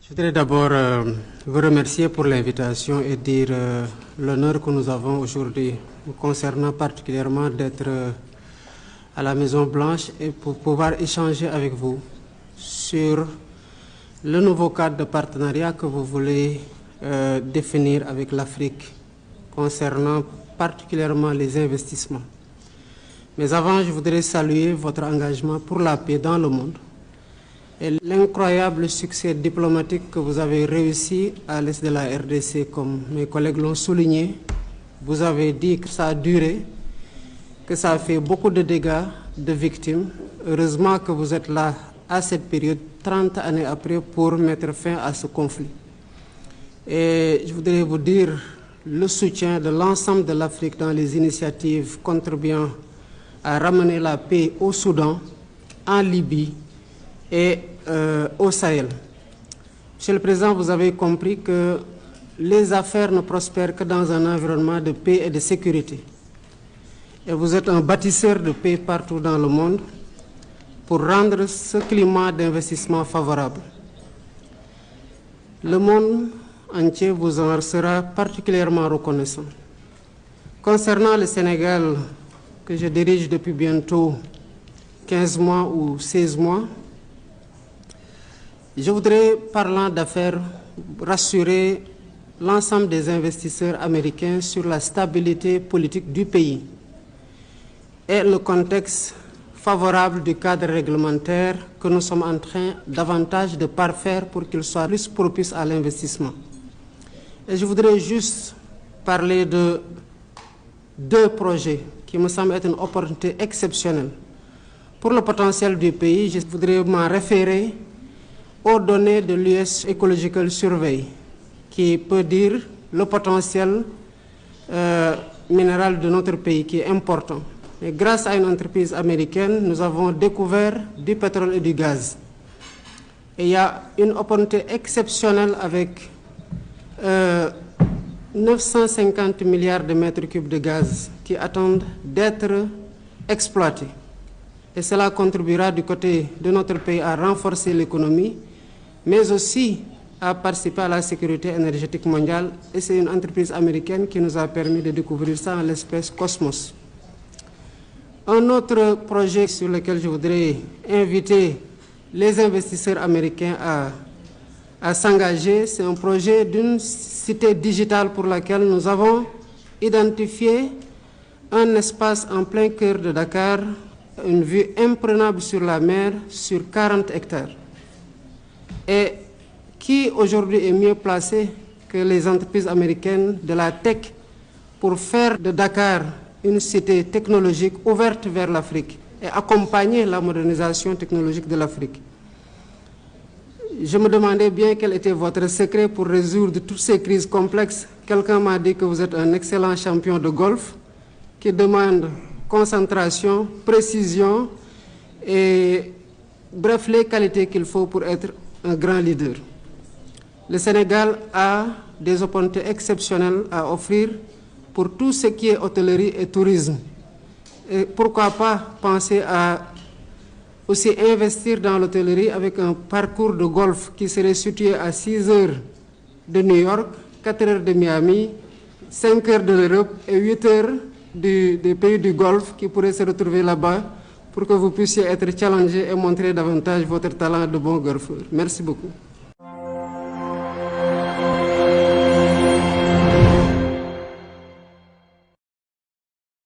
Je voudrais d'abord vous remercier pour l'invitation et dire l'honneur que nous avons aujourd'hui concernant particulièrement d'être à la Maison Blanche et pour pouvoir échanger avec vous sur le nouveau cadre de partenariat que vous voulez définir avec l'Afrique concernant particulièrement les investissements. Mais avant, je voudrais saluer votre engagement pour la paix dans le monde et l'incroyable succès diplomatique que vous avez réussi à l'est de la RDC, comme mes collègues l'ont souligné. Vous avez dit que ça a duré, que ça a fait beaucoup de dégâts, de victimes. Heureusement que vous êtes là à cette période, 30 années après, pour mettre fin à ce conflit. Et je voudrais vous dire le soutien de l'ensemble de l'Afrique dans les initiatives contribuant à ramener la paix au Soudan, en Libye et au Sahel. Monsieur le Président, vous avez compris que les affaires ne prospèrent que dans un environnement de paix et de sécurité. Et vous êtes un bâtisseur de paix partout dans le monde pour rendre ce climat d'investissement favorable. Le monde entier vous en sera particulièrement reconnaissant. Concernant le Sénégal, que je dirige depuis bientôt 15 mois ou 16 mois, je voudrais, parlant d'affaires, rassurer l'ensemble des investisseurs américains sur la stabilité politique du pays et le contexte favorable du cadre réglementaire que nous sommes en train davantage de parfaire pour qu'il soit plus propice à l'investissement. Et je voudrais juste parler de deux projets qui me semblent être une opportunité exceptionnelle. Pour le potentiel du pays, je voudrais m'en référer aux données de l'US Ecological Survey, qui peut dire le potentiel minéral de notre pays, qui est important. Et grâce à une entreprise américaine, nous avons découvert du pétrole et du gaz. Et il y a une opportunité exceptionnelle avec 950 milliards de mètres cubes de gaz qui attendent d'être exploités. Et cela contribuera du côté de notre pays à renforcer l'économie, mais aussi à participer à la sécurité énergétique mondiale. Et c'est une entreprise américaine qui nous a permis de découvrir ça en l'espèce Cosmos. Un autre projet sur lequel je voudrais inviter les investisseurs américains à s'engager, c'est un projet d'une cité digitale pour laquelle nous avons identifié un espace en plein cœur de Dakar, une vue imprenable sur la mer, sur 40 hectares. Et qui aujourd'hui est mieux placé que les entreprises américaines de la tech pour faire de Dakar une cité technologique ouverte vers l'Afrique et accompagner la modernisation technologique de l'Afrique. Je me demandais bien quel était votre secret pour résoudre toutes ces crises complexes. Quelqu'un m'a dit que vous êtes un excellent champion de golf qui demande concentration, précision et bref, les qualités qu'il faut pour être un grand leader. Le Sénégal a des opportunités exceptionnelles à offrir pour tout ce qui est hôtellerie et tourisme. Et pourquoi pas penser à aussi investir dans l'hôtellerie avec un parcours de golf qui serait situé à 6 heures de New York, 4 heures de Miami, 5 heures de l'Europe et 8 heures des pays du Golfe qui pourraient se retrouver là-bas pour que vous puissiez être challengé et montrer davantage votre talent de bon golfeur. Merci beaucoup.